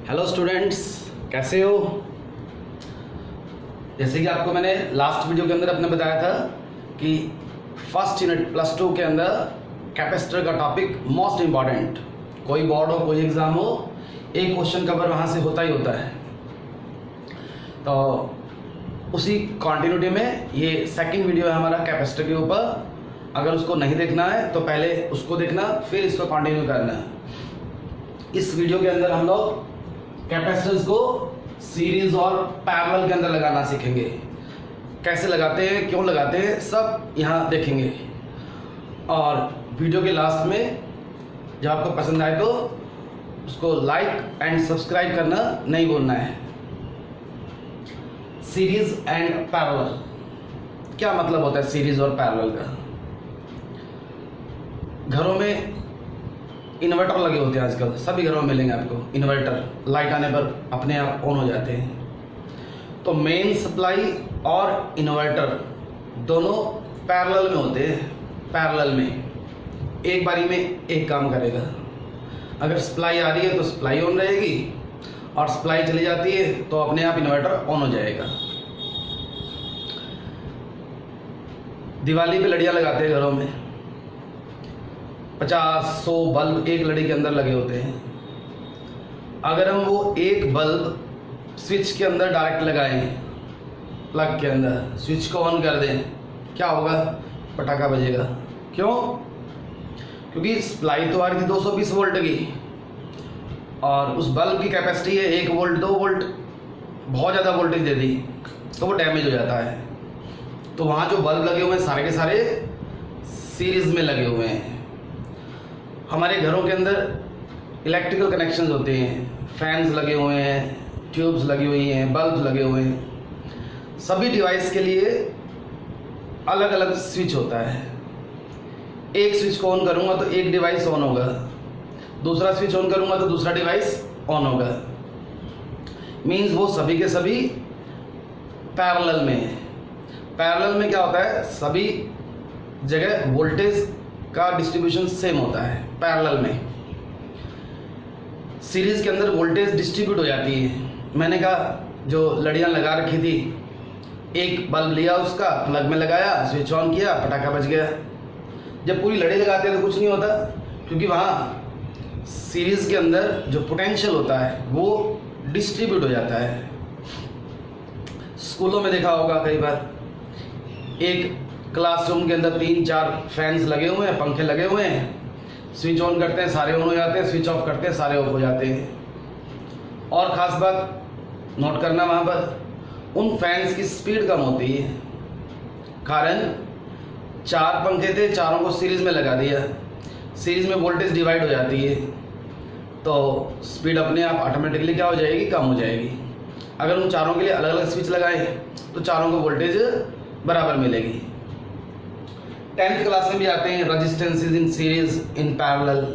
Hello students, कैसे हो। जैसे कि आपको मैंने लास्ट वीडियो के अंदर अपने बताया था कि फर्स्ट यूनिट +2 के अंदर कैपेसिटर का टॉपिक मोस्ट इम्पॉर्टेंट, कोई बोर्ड हो कोई एग्ज़ाम हो, एक क्वेश्चन कवर वहाँ से होता ही होता है। तो उसी कंटिन्यूटी में ये सेकंड वीडियो है हमारा कैपेसिटर के ऊपर। अगर उसको नहीं देखना है तो पहले उसको देखना, फिर इसको कंटिन्यू करना है। इस वीडियो के अंदर हम लोग कैपेसिटर्स को सीरीज और पैरेलल के अंदर लगाना सीखेंगे। कैसे लगाते हैं, क्यों लगाते हैं, सब यहाँ देखेंगे। और वीडियो के लास्ट में जब आपको पसंद आए तो उसको लाइक एंड सब्सक्राइब करना नहीं भूलना है। सीरीज एंड पैरेलल, क्या मतलब होता है सीरीज और पैरेलल का। घरों में इन्वर्टर लगे होते हैं आजकल, सभी घरों में मिलेंगे आपको इन्वर्टर। लाइट आने पर अपने आप ऑन हो जाते हैं। तो मेन सप्लाई और इन्वर्टर दोनों पैरेलल में होते हैं। पैरेलल में एक बारी में एक काम करेगा। अगर सप्लाई आ रही है तो सप्लाई ऑन रहेगी, और सप्लाई चली जाती है तो अपने आप इन्वर्टर ऑन हो जाएगा। दिवाली पे लड़ियाँ लगाते हैं घरों में, 50-100 बल्ब एक लड़ी के अंदर लगे होते हैं। अगर हम वो एक बल्ब स्विच के अंदर डायरेक्ट लगाएं, प्लग के अंदर स्विच को ऑन कर दें, क्या होगा? पटाखा बजेगा। क्यों? क्योंकि सप्लाई तो आ रही थी 220 वोल्ट की, और उस बल्ब की कैपेसिटी है 1 वोल्ट 2 वोल्ट, बहुत ज़्यादा वोल्टेज दे दी तो वो डैमेज हो जाता है। तो वहाँ जो बल्ब लगे हुए हैं सारे के सारे सीरीज में लगे हुए हैं। हमारे घरों के अंदर इलेक्ट्रिकल कनेक्शंस होते हैं, फैंस लगे हुए हैं, ट्यूब्स लगी हुई हैं, बल्ब लगे हुए हैं। सभी डिवाइस के लिए अलग अलग स्विच होता है। एक स्विच को ऑन करूँगा तो एक डिवाइस ऑन होगा, दूसरा स्विच ऑन करूँगा तो दूसरा डिवाइस ऑन होगा। मीन्स वो सभी के सभी पैरेलल में है। पैरेलल में क्या होता है, सभी जगह वोल्टेज का डिस्ट्रीब्यूशन सेम होता है। पैरेलल में सीरीज के अंदर वोल्टेज डिस्ट्रीब्यूट हो जाती है। मैंने कहा जो लड़ियाँ लगा रखी थी, एक बल्ब लिया, उसका प्लग में लगाया, स्विच ऑन किया, पटाखा बज गया। जब पूरी लड़ी लगाते हैं तो कुछ नहीं होता, क्योंकि वहाँ सीरीज के अंदर जो पोटेंशियल होता है वो डिस्ट्रीब्यूट हो जाता है। स्कूलों में देखा होगा कई बार, एक क्लासरूम के अंदर 3-4 फैंस लगे हुए हैं, पंखे लगे हुए हैं। स्विच ऑन करते हैं सारे ऑन हो जाते हैं, स्विच ऑफ करते हैं सारे ऑफ हो जाते हैं। और ख़ास बात नोट करना, वहाँ पर उन फैंस की स्पीड कम होती है। कारण 4 पंखे थे, चारों को सीरीज़ में लगा दिया, सीरीज़ में वोल्टेज डिवाइड हो जाती है, तो स्पीड अपने आप ऑटोमेटिकली क्या हो जाएगी? कम हो जाएगी। अगर उन चारों के लिए अलग अलग स्विच लगाए तो चारों को वोल्टेज बराबर मिलेगी। 10th क्लास में भी आते हैं resistances in series in parallel,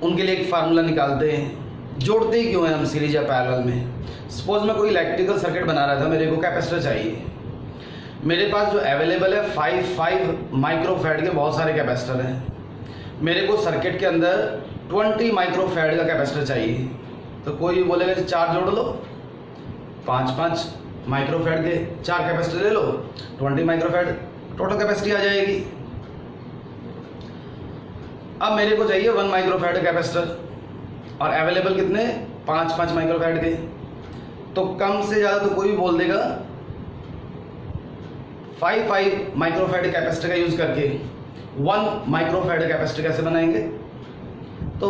उनके लिए एक फार्मूला निकालते हैं। जोड़ते ही क्यों हैं हम सीरीज या पैरेलल में? सपोज मैं कोई इलेक्ट्रिकल सर्किट बना रहा था, मेरे को कैपेसिटर चाहिए। मेरे पास जो अवेलेबल है 5 माइक्रोफैड के बहुत सारे कैपेसिटर हैं। मेरे को सर्किट के अंदर 20 माइक्रोफैड का कैपेसिटर चाहिए। तो कोई बोलेगा कि 4 जोड़ लो, 5 माइक्रोफैड के 4 कैपेसिटर ले लो, 20 माइक्रोफैड टोटल कैपेसिटी आ जाएगी। अब मेरे को चाहिए 1 माइक्रोफैड कैपेसिटर, और अवेलेबल कितने? 5 माइक्रोफैड के। तो कम से ज़्यादा तो कोई भी बोल देगा 5 माइक्रोफैड कैपेसिटर का यूज़ करके 1 माइक्रोफैड कैपेसिटर कैसे बनाएंगे। तो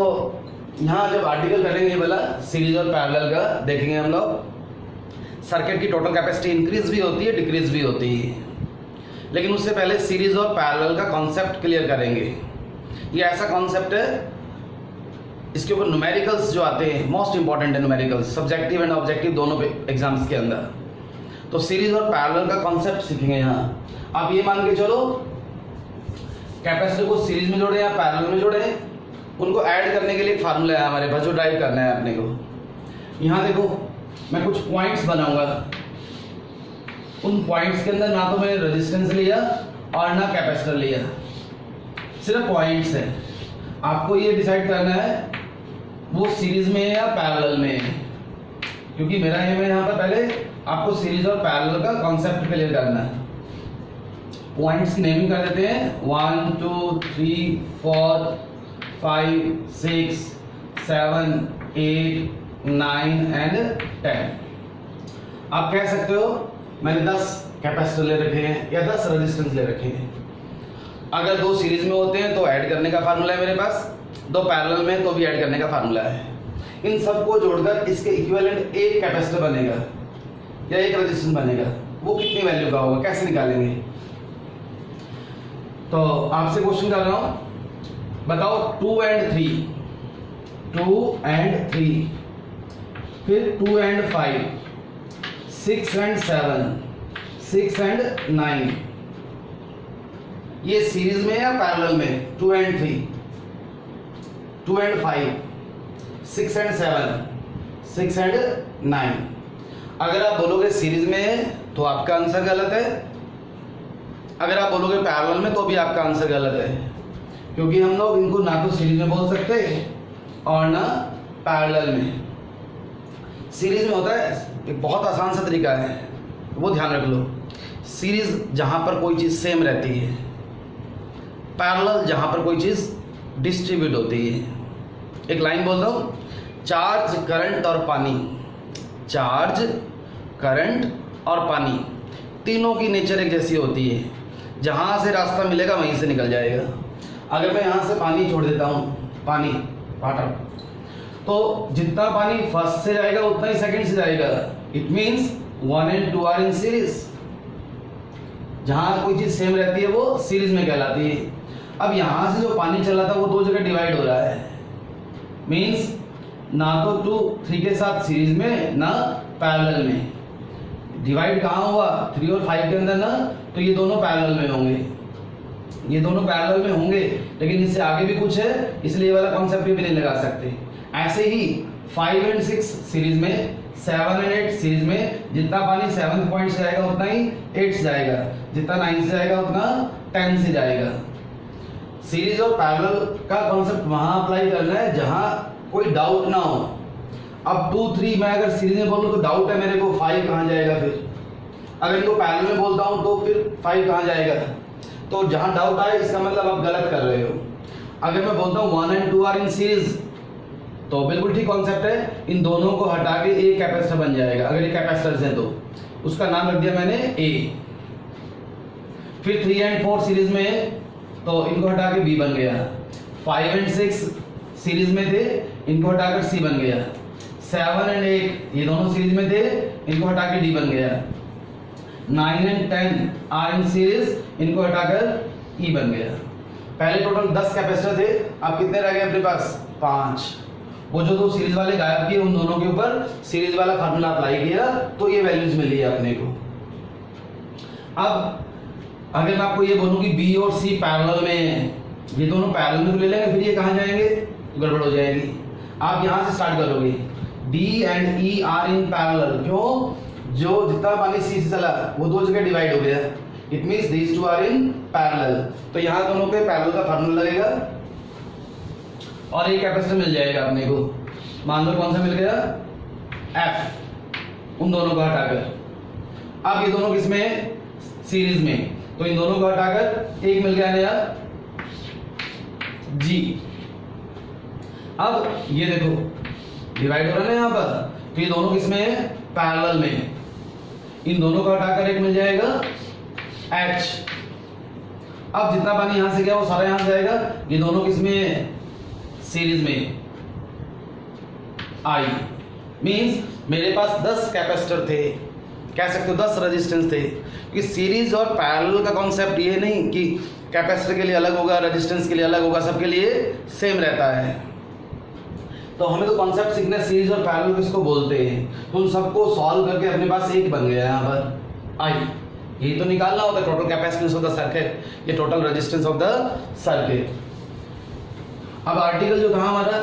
यहाँ जब आर्टिकल करेंगे वाला सीरीज और पैरेलल का देखेंगे हम लोग। सर्किट की टोटल कैपेसिटी इंक्रीज भी होती है, डिक्रीज भी होती है, लेकिन उससे पहले सीरीज और पैरेलल का कॉन्सेप्ट क्लियर करेंगे। ये ऐसा कॉन्सेप्ट है, इसके ऊपर न्यूमेरिकल्स जो आते हैं, मोस्ट इंपॉर्टेंट है न्यूमेरिकल्स, सब्जेक्टिव एंड ऑब्जेक्टिव दोनों पे एग्जाम्स के अंदर। तो सीरीज और पैरेलल का कॉन्सेप्ट सीखेंगे यहाँ। आप ये मान के चलो, कैपेसिटर को सीरीज में जोड़े या पैरेलल में जोड़े, उनको ऐड करने के लिए एक फार्मूला है हमारे पास, जो ड्राइव करना है अपने को। यहाँ देखो, मैं कुछ पॉइंट्स बनाऊंगा, उन पॉइंट्स के अंदर ना तो मैंने रेजिस्टेंस लिया और ना कैपेसिटर लिया, सिर्फ पॉइंट्स है। आपको ये डिसाइड करना है वो सीरीज में है या पैरेलल में है, क्योंकि मेरा एम है यहाँ पर पहले आपको सीरीज और पैरेलल का कॉन्सेप्ट क्लियर करना है। पॉइंट्स की नेमिंग कर देते हैं 1 2 3 4 5 6 7 8 9 एंड 10। आप कह सकते हो मैंने 10 कैपेसिटर ले रखे हैं या 10 रेजिस्टेंस ले रखे हैं। अगर दो सीरीज में होते हैं तो ऐड करने का फार्मूला है मेरे पास, दो पैरेलल में तो भी ऐड करने का फार्मूला है। इन सबको जोड़कर इसके इक्विवेलेंट एक कैपेसिटर बनेगा या एक रेजिस्टेंस बनेगा। वो कितनी वैल्यू का होगा, कैसे निकालेंगे? तो आपसे क्वेश्चन कर रहा हूं, बताओ 2 and 3, 2 and 3, फिर 2 and 5, 6 and 7, 6 and 9, ये सीरीज में या पैरेलल में? 2 and 3, 2 and 5, 6 and 7, 6 and 9। अगर आप बोलोगे सीरीज में है तो आपका आंसर गलत है, अगर आप बोलोगे पैरेलल में तो भी आपका आंसर गलत है, क्योंकि हम लोग इनको ना तो सीरीज में बोल सकते और ना पैरेलल में। सीरीज में होता है एक बहुत आसान सा तरीका है, वो ध्यान रख लो। सीरीज जहां पर कोई चीज सेम रहती है, पैरेलल जहां पर कोई चीज डिस्ट्रीब्यूट होती है। एक लाइन बोल रहा हूं, चार्ज करंट और पानी, चार्ज करंट और पानी तीनों की नेचर एक जैसी होती है। जहां से रास्ता मिलेगा वहीं से निकल जाएगा। अगर मैं यहां से पानी छोड़ देता हूं, पानी वाटर, तो जितना पानी फर्स्ट से जाएगा उतना ही सेकंड से जाएगा। It means 1 and 2 are in series. जहां कोई चीज सेम रहती है वो सीरीज में कहलाती है। अब यहां से जो पानी चला था वो दो जगह डिवाइड हो रहा है, मींस ना तो 2 3 के साथ सीरीज में ना पैरेलल में। डिवाइड कहाँ हुआ? 3 और 5 के अंदर ना, तो ये दोनों पैरेलल में होंगे, ये दोनों पैरेलल में होंगे, लेकिन इससे आगे भी कुछ है इसलिए ये वाला कॉन्सेप्ट भी नहीं लगा सकते। ऐसे ही 5 and 6 सीरीज में, 7 and 8 सीरीज में, जितना पानी 7th पॉइंट से जाएगा उतना ही 8 से जाएगा, जितना 9 से जाएगा उतना 10 से जाएगा। सीरीज और पैरेलल का कॉन्सेप्ट वहां अप्लाई करना है जहां कोई डाउट ना हो। अब 2 3 मैं अगर सीरीज में बोलूं तो डाउट है मेरे को 5 कहां जाएगा, फिर अगर इनको पैरेलल में बोलता हूं तो फिर 5 कहां जाएगा। तो जहां डाउट आए इसका मतलब आप गलत कर रहे हो। अगर मैं बोलता हूं 1 and 2 आर इन सीरीज तो बिल्कुल ठीक कॉन्सेप्ट है, इन दोनों को हटा के एक कैपेसिटर बन जाएगा। अगर ये कैपेसिटर्स हैं तो उसका नाम रख दिया मैंने ए। फिर 3 and 4 सीरीज में तो इनको हटा के बी बन गया। 5 and 6 सीरीज में थे, इनको हटाकर सी बन गया। 7 and 8 ये दोनों सीरीज में थे, इनको हटा के डी बन गया। 9 and 10 आर इन सीरीज, इनको हटाकर ई बन गया। पहले टोटल 10 कैपेसिटर थे, अब कितने रह गए अपने पास? 5। वो जो दो सीरीज वाले गायब किए उन दोनों के ऊपर सीरीज वाला फार्मूला अप्लाई किया तो ये वैल्यूज मिली है अपने को। अब अगर मैं आपको ये बोलूं कि बी और सी पैरेलल में है, ये दोनों पैरेलल में तो ले लेंगे, फिर ये कहां जाएंगे? गड़बड़ हो जाएगी। आप यहां से स्टार्ट करोगे, D and E are in parallel. क्यों? जो जितना पानी सी से चला वो दो जगह डिवाइड हो गया, it means these two are in parallel. तो यहां दोनों पे पैरेलल का फार्मूला लगेगा और एक कैपेसिटर मिल जाएगा अपने को। मान लो कौन सा मिल गया? एफ। उन दोनों को हटाकर अब ये दोनों किसमें है? सीरीज में, तो इन दोनों को हटाकर एक मिल गया नया जी। अब ये देखो डिवाइड हो रहा है ना यहाँ पर, तो ये दोनों किसमें है? पैरेलल में। इन दोनों को हटाकर एक मिल जाएगा H। अब जितना पानी यहां से गया वो सारा यहां से जाएगा। ये दोनों किसमें है? सीरीज में, I। मींस मेरे पास 10 कैपेसिटर थे, कह सकते हो 10 रेजिस्टेंस थे। कि सीरीज और पैरेलल का कॉन्सेप्ट ये नहीं कि कैपेसिटर के लिए अलग होगा, रेजिस्टेंस के लिए अलग होगा, सबके लिए सेम रहता है। तो हमें तो कॉन्सेप्ट सीखना है सीरीज और पैरेलल किसको बोलते हैं। तो उन सबको सॉल्व करके अपने पास एक बन गया यहाँ पर आई। ये तो निकालना होता है total capacitance of the circuit, ये total resistance of the circuit. अब आर्टिकल जो था हमारा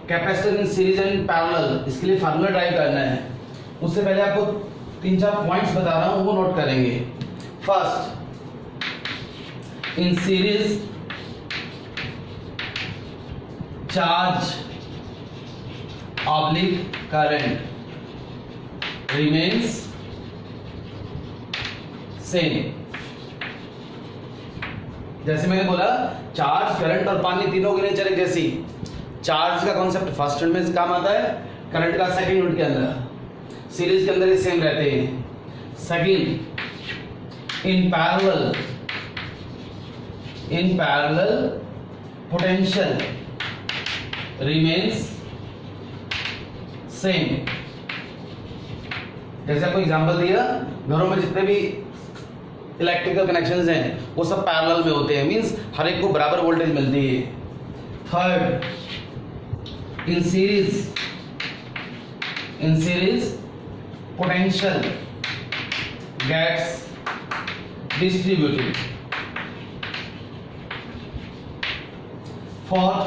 capacitor in series and parallel, इसके लिए फार्मूला ड्राइव करना है। उससे पहले आपको 3-4 पॉइंट्स बता रहा हूं, वो नोट करेंगे। First, in series charge oblique current remains same. जैसे मैंने बोला चार्ज, करंट और पानी तीनों की नेचर एक जैसी। चार्ज का कॉन्सेप्ट फर्स्ट यूनिट में काम आता है, करंट का सेकंड यूनिट के अंदर, सीरीज के अंदर ही सेम रहते हैं। Second, in parallel potential remains same. जैसे आपको एग्जांपल दिया, घरों में जितने भी इलेक्ट्रिकल कनेक्शंस हैं वो सब पैरेलल में होते हैं, मींस हर एक को बराबर वोल्टेज मिलती है। Third, in series potential gets distributed. Fourth,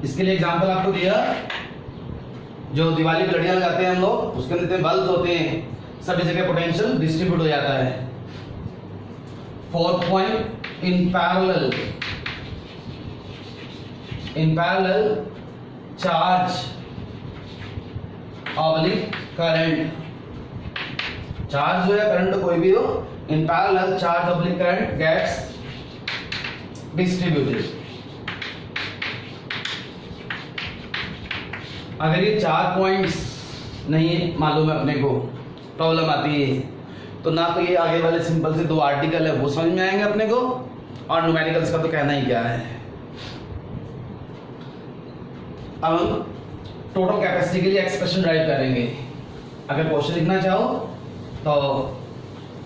इसके लिए एग्जांपल आपको दिया, जो दिवाली पे लड़ियां लगाते हैं हम लोग, उसके अंदर बल्ब होते हैं, सभी जगह पोटेंशियल डिस्ट्रीब्यूट हो जाता है। Fourth point, in parallel charge oblique current. Charge जो है, करंट कोई भी हो, in parallel charge oblique current gets distributed. अगर ये 4 पॉइंट्स नहीं मालूम है अपने को, प्रॉब्लम आती है, तो ना तो ये आगे वाले सिंपल से 2 आर्टिकल है वो समझ में आएंगे अपने को, और न्यूमेरिकल्स का तो कहना ही क्या है। अब हम टोटल कैपेसिटी के लिए एक्सप्रेशन ड्राइव करेंगे। अगर क्वेश्चन लिखना चाहो तो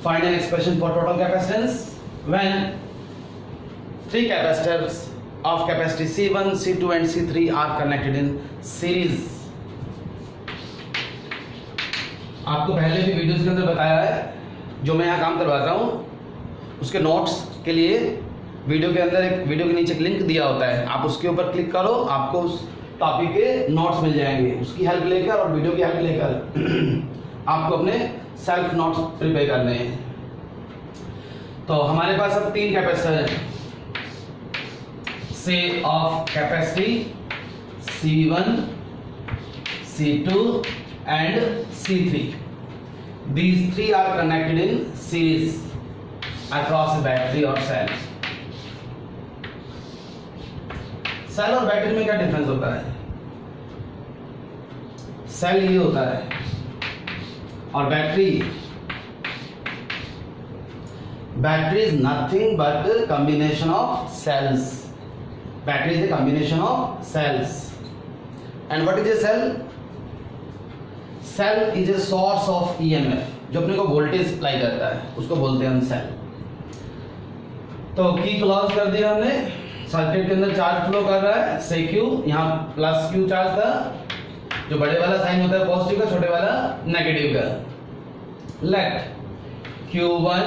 find an expression for total capacitance when 3 capacitors of capacity C1, C2 and C3 are connected in series। आपको पहले भी वीडियोस के अंदर बताया है, जो मैं यहाँ काम करवाता हूँ उसके नोट्स के लिए वीडियो के अंदर एक वीडियो के नीचे एक लिंक दिया होता है, आप उसके ऊपर क्लिक करो, आपको उस टॉपिक के नोट्स मिल जाएंगे। उसकी हेल्प लेकर और वीडियो की हेल्प लेकर आपको अपने सेल्फ नोट्स प्रिपेयर करने हैं। तो हमारे पास अब 3 कैपेसिटर हैं, say of capacity C1, C2 and C3. These 3 are connected in series across a battery or cell। Cell और बैटरी में क्या डिफरेंस होता है? सेल ये होता है और battery is nothing but a combination of cells। Battery is a combination of cells। And what is a cell? Cell is a source of EMF, जो अपने को वोल्टेज सप्लाई करता है, उसको बोलते हैं हम सेल। तो की क्लोज कर दिया हमने, सर्किट के अंदर चार्ज फ्लो कर रहा है, से Q, यहाँ प्लस Q चार्ज था, जो बड़े वाला साइन होता है पॉजिटिव का, छोटे वाला नेगेटिव का। Let Q1,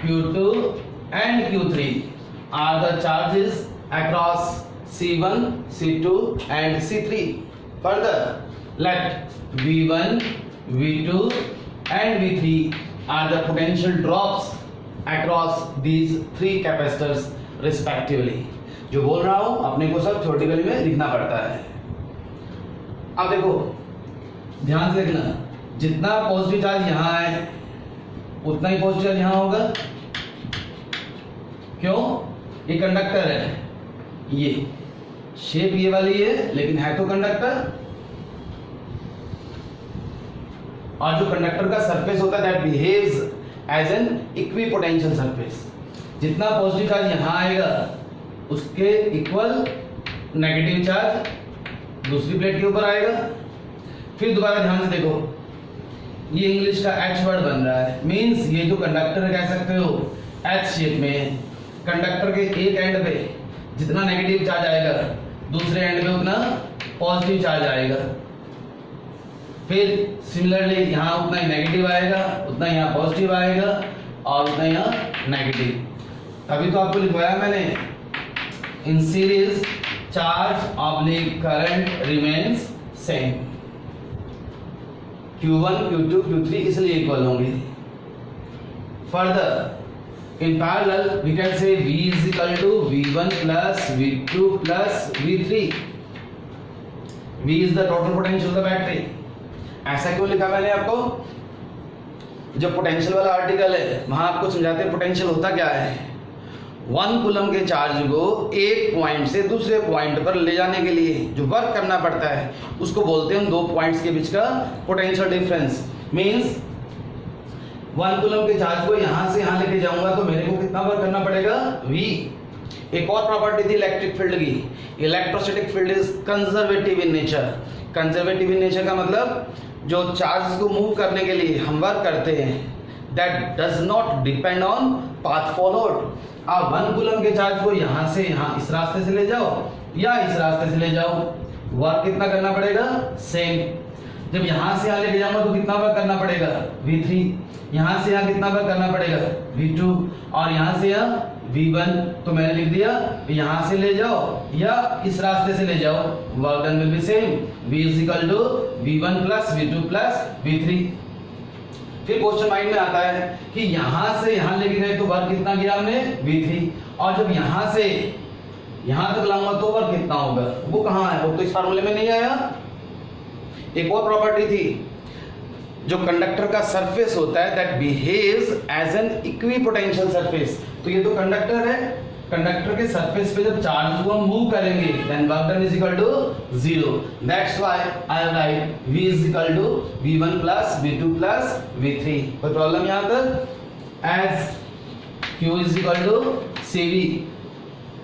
Q2 and Q3 are the charges across C1, C2 and C3। Further, let V1, V2 and V3 are the potential drops across these 3 capacitors respectively। जो बोल रहा हूं अपने को सब थ्योरेटिकली में लिखना पड़ता है। अब देखो ध्यान से देखना, जितना पॉजिटिव चार्ज यहां है उतना ही पॉजिटिव चार्ज यहां होगा। क्यों? ये कंडक्टर है, ये शेप ये वाली है लेकिन है तो कंडक्टर, और जो कंडक्टर का सरफेस होता है that behaves as an equipotential surface. जितना पॉजिटिव चार्ज यहां आएगा उसके इक्वल नेगेटिव चार्ज दूसरी प्लेट के ऊपर आएगा। फिर दोबारा ध्यान से देखो, ये इंग्लिश का H वर्ड बन रहा है, मींस ये जो कंडक्टर कह सकते हो H शेप में, कंडक्टर के एक एंड पे जितना नेगेटिव चार्ज आएगा दूसरे एंड पे उतना पॉजिटिव चार्ज आएगा। फिर सिमिलरली यहाँ उतना ही नेगेटिव आएगा, उतना यहाँ पॉजिटिव आएगा और उतना यहाँ नेगेटिव। तभी तो आपको लिखवाया मैंने, in series charge oblique current remains same. Q1, Q2, Q3 इसलिए इक्वल होंगे। Further in parallel we can say V is equal to V1 plus V2 plus V3। V is the total potential of the battery. ऐसा क्यों लिखा मैंने आपको? जो potential वाला article है वहां आपको समझाते हैं पोटेंशियल होता क्या है। 1 कूलम के चार्ज को एक पॉइंट से दूसरे पॉइंट पर ले जाने के लिए जो वर्क करना पड़ता है उसको बोलते हैं हम दो पॉइंट्स के बीच का पोटेंशियल डिफरेंस। मींस 1 कूलम के चार्ज को यहां से यहां लेके जाऊंगा तो मेरे को कितना वर्क करना पड़ेगा? V। एक और प्रॉपर्टी थी इलेक्ट्रिक फील्ड की, electrostatic field is conservative in nature. Conservative in nature का मतलब जो चार्ज को मूव करने के लिए हम वर्क करते हैं that does not depend on path followed. आप 1 कूलम के चार्ज को यहां से यहां इस रास्ते से ले जाओ या इस रास्ते से ले जाओ, वर्क कितना करना पड़ेगा? सेम। जब यहां से यहां लेके जाऊंगा तो कितना वर्क करना पड़ेगा? V3। यहां से यहां कितना वर्क करना पड़ेगा? V2। और यहां से यहां V1। तो मैंने लिख दिया यहां से ले जाओ या इस रास्ते से ले जाओ, work done will be same. V is equal to V1 plus V2 plus V3। फिर क्वेश्चन माइंड में आता है कि यहां से यहां लेके गए तो वर्क कितना किया हमने? V3। और जब यहां से यहां तक लाऊंगा तो वर्क कितना होगा? वो कहां है? वो तो इस फार्मूले में नहीं आया। एक और प्रॉपर्टी थी, जो कंडक्टर का सरफेस होता है that behaves as an equipotential surface. तो ये तो कंडक्टर है, कंडक्टर के सरफेस पे जब चार्ज को हम मूव करेंगे then work done is equal to 0। That's why I write V is equal to V1 plus V2 plus V3। कोई प्रॉब्लम यहां तक? As Q is equal to CV।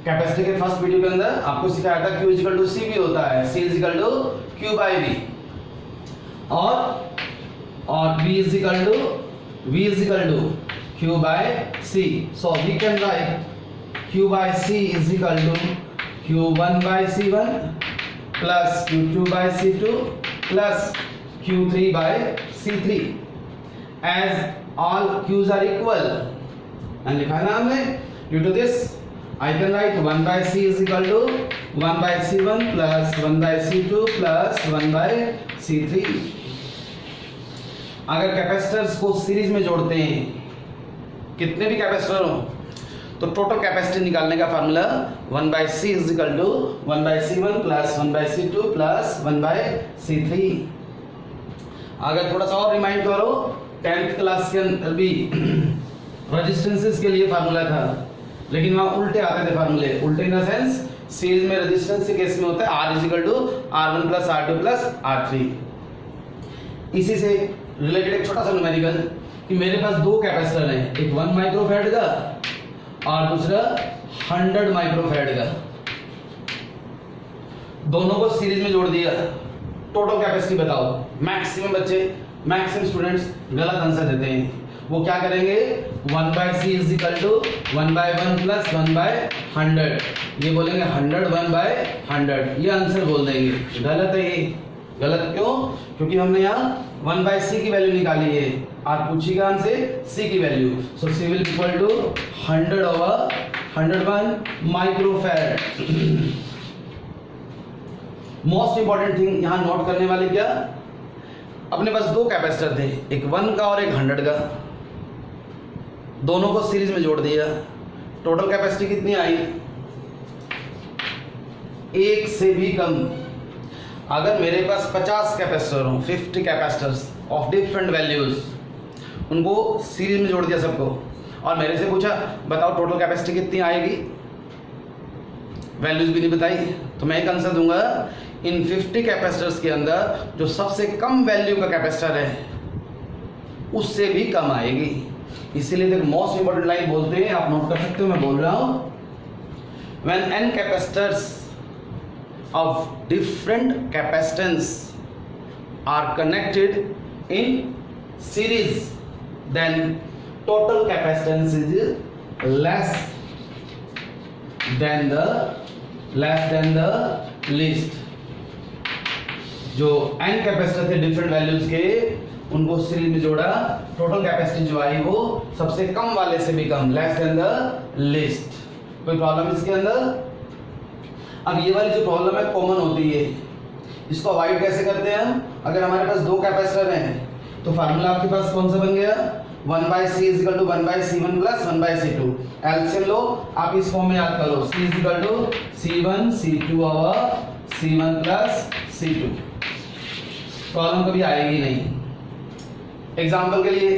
Capacitor के फर्स्ट वीडियो के अंदर आपको सिखाया था Q is equal to CV होता है, C is equal to Q by V। और V is equal to Q by C. So we can write Q by C is equal to Q1 by C1 plus Q2 by C2 plus Q3 by C3 as all Q's are equal। and लिखा है ना हमने, due to this I can write 1 by C is equal to 1 by C1 plus 1 by C2 plus 1 by C3। अगर capacitors को series में जोड़ते हैं, कितने भी कैपेसिटर हो, तो टोटल कैपेसिटी निकालने का formula 1 by C is equal to 1 by C1 plus 1 by C2 plus 1 by C3। अगर थोड़ा सा और रिमाइंड करो, 10th क्लास के अंदर भी रेजिस्टेंसेस के लिए फार्मूला था, लेकिन वहां उल्टे आते थे फार्मूले। उल्टे इन द सेंस सीरीज में रेजिस्टेंस के केस में होता है R is equal to R1 plus R2 plus R3। इसी से रिलेटेड एक छोटा सा न्यूमेरिकल कि मेरे पास दो कैपेसिटर हैं, एक 1 माइक्रोफैराड का और दूसरा 100 माइक्रोफैराड का। दोनों को सीरीज में जोड़ दिया, टोटल कैपेसिटी बताओ। मैक्सिमम बच्चे, मैक्सिमम स्टूडेंट्स गलत आंसर देते हैं। वो क्या करेंगे? 1 by C is equal to 1 by 1 प्लस 1 by 100। ये बोलेंगे 100 1 by 100, ये आंसर बोल देंगे। गलत है ये। गलत क्यों? क्योंकि हमने यहाँ 1 by C की वैल्यू निकाली है। आप पूछिएगा हमसे C की value, so C will equal to 100 over 101 microfarad. Most important thing यहाँ नोट करने वाले क्या, अपने पास दो कैपेसिटर थे, एक 1 का और एक 100 का। दोनों को सीरीज में जोड़ दिया, टोटल कैपेसिटी कितनी आई? एक से भी कम। अगर मेरे पास 50 कैपेसिटर हो, 50 कैपेसिटर्स ऑफ डिफरेंट वैल्यूज, उनको सीरीज में जोड़ दिया सबको, और मेरे से पूछा बताओ टोटल कैपेसिटी कितनी आएगी, वैल्यूज भी नहीं बताई, तो मैं एक आंसर दूंगा, इन 50 कैपेसिटर्स के अंदर जो सबसे कम वैल्यू का कैपेसिटर है उससे भी कम आएगी। इसीलिए देखो मोस्ट इंपोर्टेंट लाइन बोलते हैं, आप नोट कर सकते हो, मैं बोल रहा हूं, when n capacitors of different capacitance are connected in series, then total capacitance is less than the least। जो n कैपेसिटर थे डिफरेंट वैल्यूज के, उनको सीरीज में जोड़ा, टोटल कैपेसिटी जो आई वो सबसे कम वाले से भी कम, लेस देन द लीस्ट। कोई प्रॉब्लम इसके अंदर? अब ये वाली जो प्रॉब्लम है कॉमन होती है, इसको अवॉइड कैसे करते हैं हम? अगर हमारे पास दो कैपेसिटर हैं तो फार्मूला आपके पास कौन सा बन गया? 1 by C is equal to 1 by C1 plus 1 by C2। LCM लो, आप इस फॉर्म में याद करो, C is equal to C1 C2 over C1 plus C2। Problem कभी आएगी नहीं। एग्जाम्पल के लिए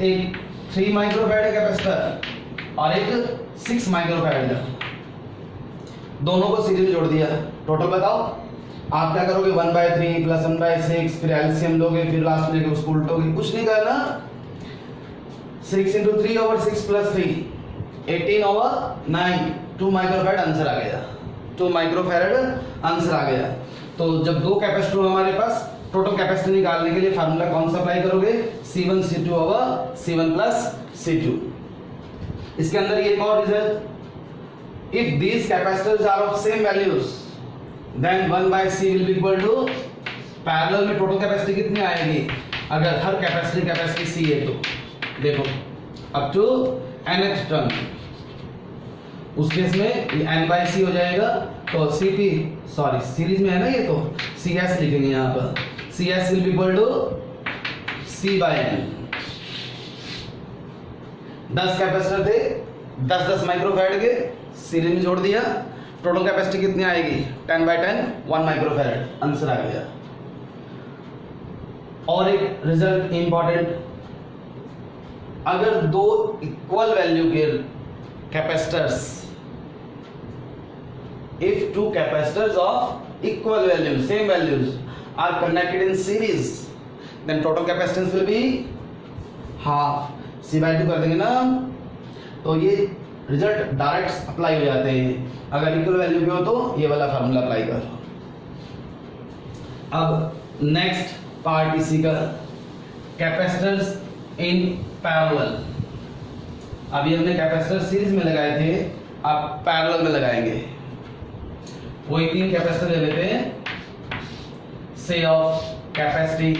एक 3 माइक्रोफैराड कैपेसिटर और एक 6 माइक्रोफैराड का, दोनों को सीरीज में जोड़ दिया। टोटल बताओ। आप क्या करोगे, 1/3 प्लस 1/6, फिर एलसीएम लोगे, फिर लास्ट में उसको उल्टोगे। कुछ नहीं करना। 6 × 3/6 + 3 18/9, 2 माइक्रोफैराड आंसर आ गया। 2 माइक्रोफैराड आंसर आ गया। तो जब दो कैपेसिटर हो हमारे पास, टोटल कैपेसिटी निकालने के लिए फार्मूला कौन सा अप्लाई करोगे, C1 C2/C1 + C2। इसके अंदर ये एक और result, if these capacitors are of same values then 1/C will be equal to, parallel में टोटल कैपेसिटी कितनी आएगी अगर हर कैपेसिटी C है तो, देखो अप टू nth टर्म, उस केस में ये n/C हो जाएगा। तो CP सॉरी सीरीज में है ना ये, तो CS लिखेंगे यहाँ पर, CS will be equal to C/n। 10 capacitor थे, 10 माइक्रोफैराड के, सीरीज में जोड़ दिया। टोटल कैपेसिटी कितनी आएगी, 10/10, 1 माइक्रोफैराड आंसर आ गया। और एक रिजल्ट इंपॉर्टेंट, अगर दो इक्वल वैल्यू के capacitors, if two capacitors of equal value same values are connected in series then total capacitance will be half. C/2 कर देंगे ना, तो ये रिजल्ट डायरेक्ट अप्लाई हो जाते हैं। अगर इक्वल वैल्यू के हो तो ये वाला फार्मूला अप्लाई करो। अब नेक्स्ट पार्ट इसी का, कैपेसिटर्स इन पैरेलल। अभी हमने कैपेसिटर सीरीज में लगाए थे, अब पैरेलल में लगाएंगे। वही 3 कैपेसिटर ले लेते हैं, से of capacity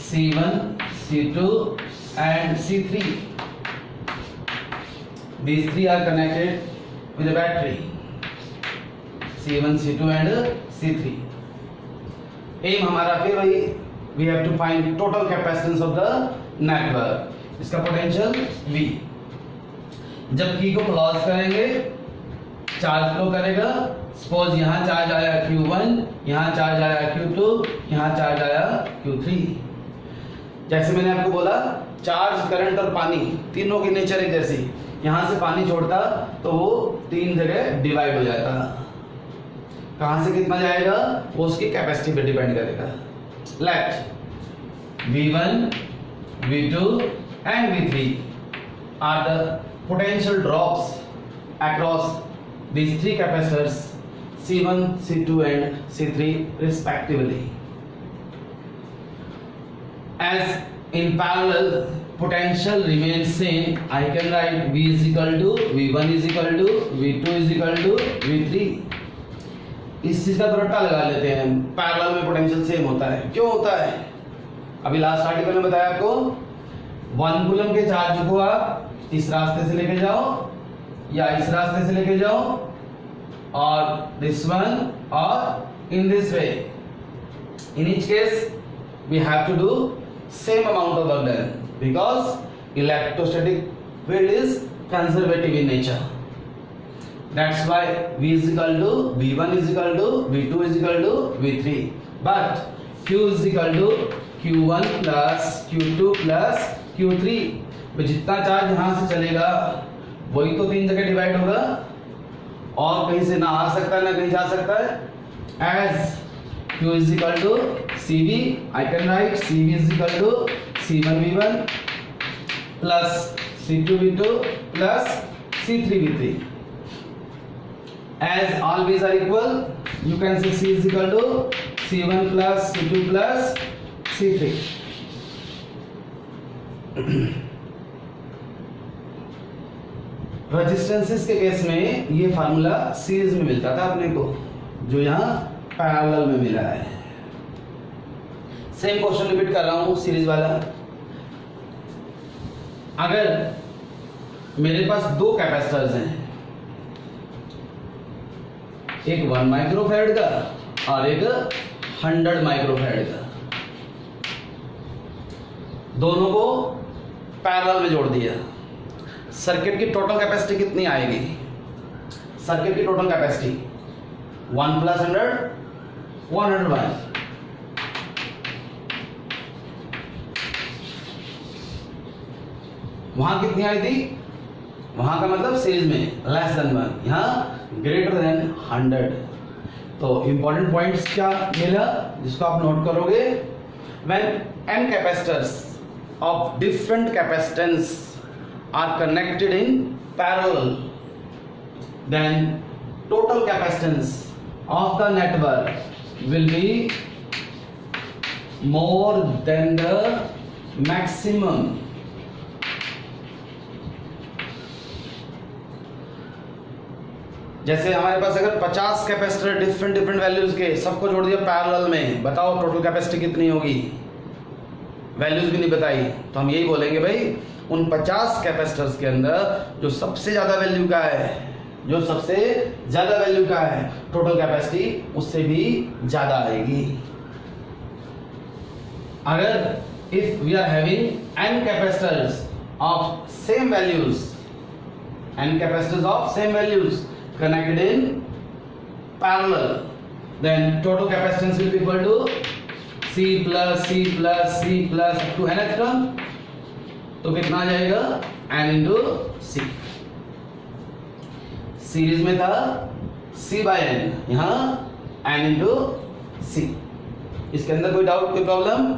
C1, C2 and C3. These three are connected with a battery, C1, C2 and C3. Aim हमारा फिर वही, we have to find total capacitance of the network. इसका पोटेंशियल V। जब की को क्लोज करेंगे, चार्ज फ्लो करेगा। Suppose यहाँ चार्ज आया Q1, यहाँ चार्ज आया Q2, यहाँ चार्ज आया Q3। जैसे मैंने आपको बोला, चार्ज, करंट और पानी तीनों की नेचर एक जैसी। यहां से पानी छोड़ता तो वो 3 जगह डिवाइड हो जाता। कहां से कितना जाएगा वो उसकी कैपेसिटी पे डिपेंड करेगा। Let V1, V2 and V3 are the potential drops across these 3 capacitors C1, C2 and C3 respectively. As in parallel potential remains same, I can write V is equal to V1 is equal to V2 is equal to V3। इस चीज का तो रट्टा लगा लेते हैं, parallel में potential same होता है। क्यों होता है, अभी लास्ट आर्टिकल में बताया आपको। 1 कूलम के चार्ज को आप इस रास्ते से लेके जाओ या इस रास्ते से लेके जाओ, और दिस वन और in this way, in each case we have to do same amount of work done because electrostatic field is conservative in nature. That's why V is equal to V1 is equal to V2 is equal to V3, but Q is equal to Q1 plus Q2 plus Q3। जितना charge यहाँ से चलेगा वही तो 3 जगह divide होगा, और कहीं से ना आ सकता है ना कहीं जा सकता है। As Q is equal to CV, I can write CV is equal to C1V1 plus C2V2 plus C3V3. As all V's are equal, you can say C is equal to C1 plus C2 plus C3. Resistances के case में ये formula series में मिलता था अपने को, जो यहाँ पैरेलल में मिला है। सेम क्वेश्चन रिपीट कर रहा हूं सीरीज वाला। अगर मेरे पास 2 कैपेसिटर्स हैं, एक 1 माइक्रोफैराड का और एक 100 माइक्रोफैराड का, दोनों को पैरेलल में जोड़ दिया। सर्किट की टोटल कैपेसिटी कितनी आएगी, सर्किट की टोटल कैपेसिटी 1 + 100 101। वहां कितनी आई थी? वहां का मतलब सीरीज में लेस देन 1, यहां ग्रेटर देन 100। तो इंपॉर्टेंट पॉइंट्स क्या मिला जिसको आप नोट करोगे? When n capacitors of different capacitance are connected in parallel, then total capacitance of the network will be more than the maximum जैसे हमारे पास अगर 50 कैपेसिटर डिफरेंट वैल्यूज के सबको जोड़ दिया पैरेलल में, बताओ टोटल कैपेसिटी कितनी होगी? वैल्यूज भी नहीं बताई, तो हम यही बोलेंगे भाई उन 50 कैपेसिटर्स के अंदर जो सबसे ज्यादा वैल्यू का है, जो सबसे ज्यादा वैल्यू का है, टोटल कैपेसिटी उससे भी ज्यादा आएगी। अगर if we are having n capacitors of same values, n capacitors of same values connected in parallel, then total capacitance will be equal to C plus C plus C plus up to nth term। तो कितना आ जाएगा? n into C। Series में था C by n, यहाँ n into C। इसके अंदर कोई doubt, कोई प्रॉब्लम?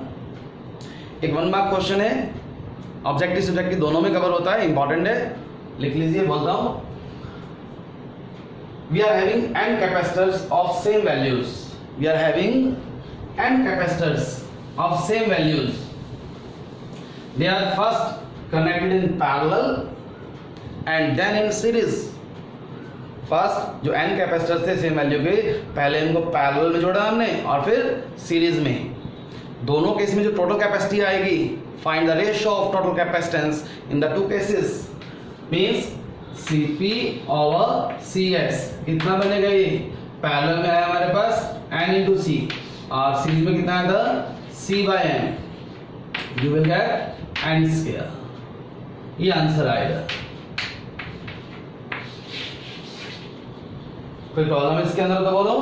एक 1 मार्क क्वेश्चन है, ऑब्जेक्टिव सब्जेक्टिव दोनों में कवर होता है, इंपॉर्टेंट है, लिख लीजिए। बोलता हूं we are having n capacitors of same values, we are having n capacitors of same values, they are first connected in parallel and then in series। First जो n कैपेसिटर्स थे same value के, पहले इनको parallel में जोड़ा हमने और फिर सीरीज में। दोनों केस में जो टोटल कैपेसिटी आएगी, find the ratio of total capacitance in the two cases, means Cp over Cs। कितना बनेगा ये? पैरेलल में आया हमारे पास n into C और सीरीज में कितना आया था? C by n, you will get n square। ये आंसर आएगा। कोई प्रॉब्लम इसके अंदर तो बोलो।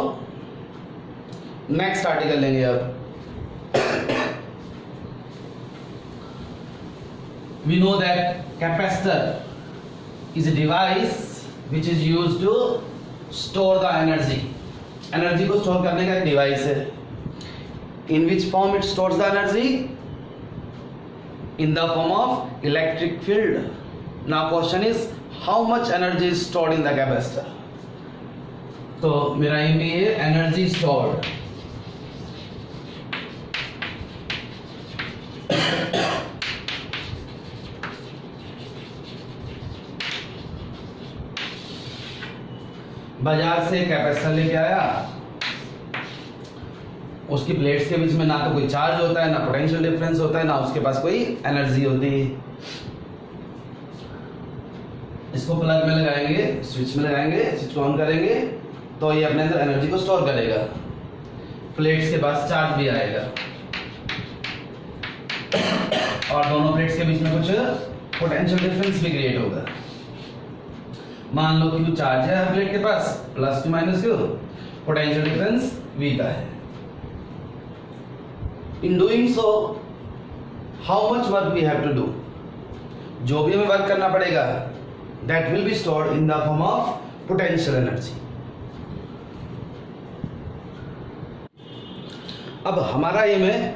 नेक्स्ट आर्टिकल लेंगे अब। We know that capacitor is a device which is used to store the energy। Energy को स्टोर करने का एक डिवाइस है। In which form it stores the energy? In the form of electric field। Now question is how much energy is stored in the capacitor? तो मेरा M भी है energy stored. बाजार से कैपेसिटर लेके आया, उसकी प्लेट्स के बीच में ना तो कोई चार्ज होता है, ना पोटेंशियल डिफरेंस होता है, ना उसके पास कोई एनर्जी होती है। इसको प्लग में लगाएंगे, स्विच में लगाएंगे, स्विच को ऑन करेंगे तो ये अपने अंदर एनर्जी को स्टोर करेगा। प्लेट्स के पास चार्ज भी आएगा और दोनों प्लेट्स के बीच में कुछ पोटेंशियल डिफरेंस भी क्रिएट होगा। मान लो Q चार्ज है प्लेट के पास, plus Q minus Q, potential difference V का है। In doing so how much work we have to do? जो भी हमें वर्क करना पड़ेगा that will be stored in the form of potential energy. अब हमारा एम है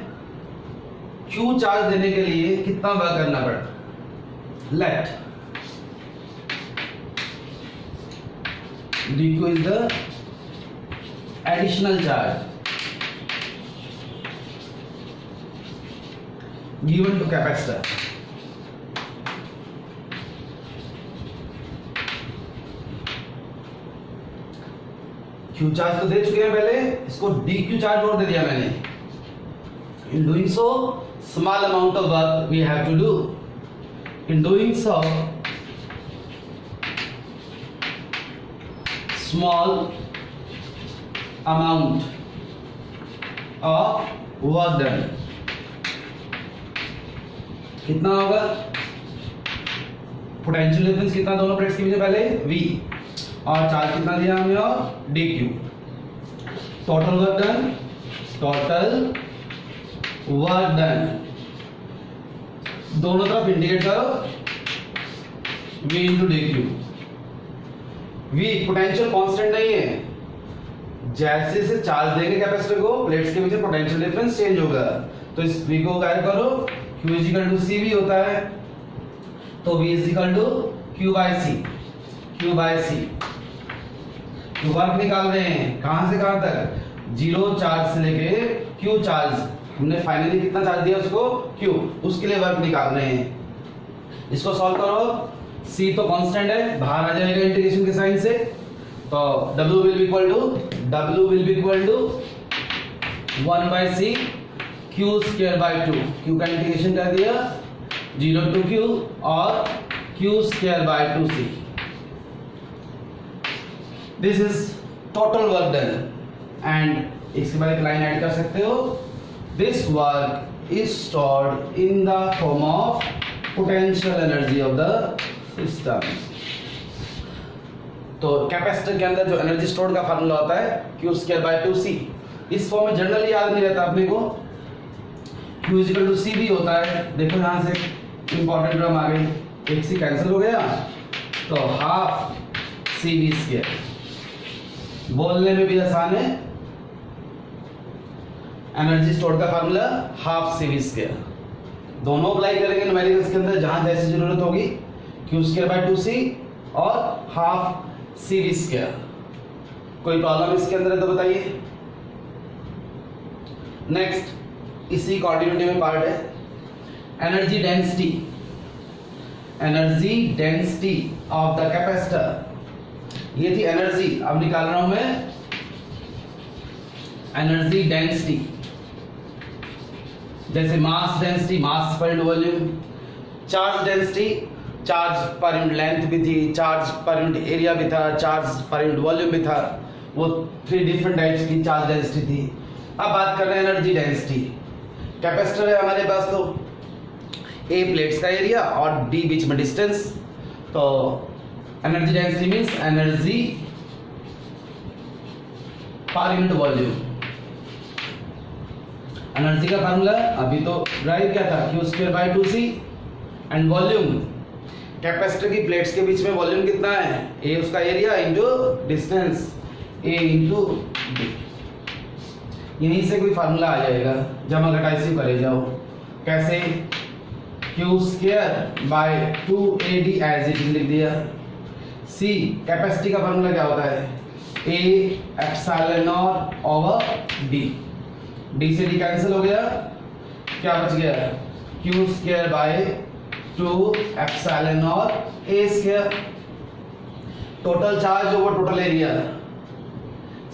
Q चार्ज देने के लिए कितना वर्क करना पड़ता? Let dq is the additional charge given to capacitor। Q charge तो दे चुके हैं पहले, इसको dq चार्ज और दे दिया मैंने। In doing so, small amount of work we have to do। In doing so, small amount of work done। कितना होगा? पोटेंशियल डिफरेंस कितना दोनों प्लेट्स के बीच में? पहले V और चार्ज कितना दिया हमने और dq। Total work done total work done, दोनों तरफ इंडिकेट करो V into D Q. V potential constant नहीं है, जैसे से चार्ज देंगे कैपेसिटर को प्लेट्स के बीच में पोटेंशियल डिफरेंस चेंज होगा। तो इस V को क्या करो, Q is equal to CV होता है, तो V is equal to Q by C। Q work निकाल रहे हैं कहां से कहां तक, 0 चार्ज से लेके Q चार्ज, हमने फाइनली कितना चार्ज दिया उसको Q, उसके लिए वर्क निकाल रहे हैं। इसको सॉल्व करो, C तो कांस्टेंट है, बाहर आ जाएगा इंटीग्रेशन के साइन से, तो W will be equal to 1 by C Q square by 2। Q का इंटीग्रेशन कर दिया 0 टू Q और Q square by 2C। This is total work done. And इसके बाद एक लाइन ऐड कर सकते हो, this work is stored in the form of potential energy of the system. तो कैपेसिटर के अंदर जो एनर्जी स्टोर्ड का फार्मूला होता है Q स्क्वायर बाय 2C, इस फॉर्म में जनरली याद नहीं रहता अपने को, Q is equal to CV होता है। देखो यहां से इंपॉर्टेंट टर्म आ गई, एक C कैंसिल हो गया, तो हाफ CV स्क्वायर, बोलने में भी आसान है, एनर्जी स्टोर्ड का फार्मूला हाफ CV स्क्वायर। दोनों अप्लाई करेंगे न्यूमेरिकल्स के अंदर जहां जैसी जरूरत होगी, Q स्क्वायर बाय 2C और हाफ CV स्क्वायर। कोई प्रॉब्लम इसके अंदर है तो बताइए। नेक्स्ट इसी कॉन्टिन्यूटी में पार्ट है energy density of the capacitor. ये थी एनर्जी, अब निकाल रहा हूं मैं एनर्जी डेंसिटी, जैसे मास density, mass per unit volume, charge density, charge per unit length भी थी, चार्ज पर यूनिट एरिया भी था, चार्ज पर यूनिट वॉल्यूम भी था, वो 3 डिफरेंट टाइप्स की चार्ज डेंसिटी थी। अब बात कर रहे हैं एनर्जी डेंसिटी। कैपेसिटर है हमारे पास, तो A प्लेट्स का एरिया और D बीच में डिस्टेंस, तो एनर्जी डेंसिटी मींस एनर्जी पर यूनिट वॉल्यूम। एनर्जी का फार्मूला अभी तो ड्राइव क्या था, Q square by 2C, and volume, capacitor की प्लेट्स के बीच में वॉल्यूम कितना है, A उसका area into distance, A into D। यहीं से कोई फार्मूला आ जाएगा, जमा घटाई से करे जाओ। कैसे, Q square by 2AD as it लिख दिया। C कैपेसिटी का फार्मूला क्या होता है, A epsilon not over D, D से D कैंसिल हो गया, क्या बच गया, Q square by 2 epsilon not A square. Total charge over total area,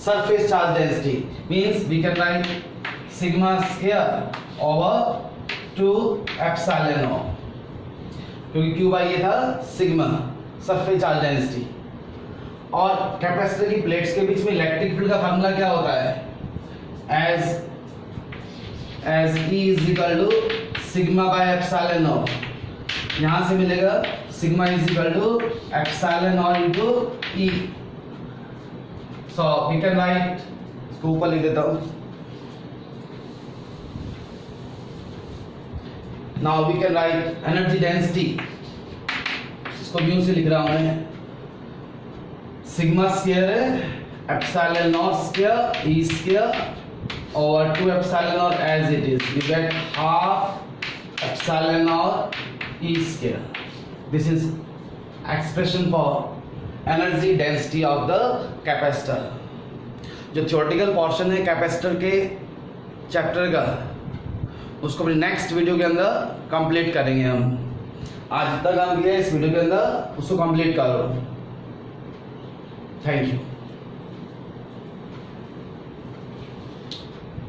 surface charge density means we can write sigma square over 2 epsilon naught, क्योंकि Q by ये था sigma surface charge density. और capacitor की plates के बीच में electric field का formula क्या होता है, as E is equal to sigma by epsilon naught, यहां से मिलेगा sigma is equal to epsilon naught into E। So we can write, इसको ऊपर लिख देता हूं, now we can write energy density, इसको म्यू से लिख रहा हूं मैं, सिग्मा स्क्वायर है epsilon not square E square over 2 epsilon naught as it is, you get half epsilon naught E square. This is expression for energy density of the capacitor. जो theoretical portion है capacitor के chapter का, उसको अपने next video के अंदर complete करेंगे हम। आज जितना काम किया इस वीडियो के अंदर उसको कंप्लीट करो। Thank you.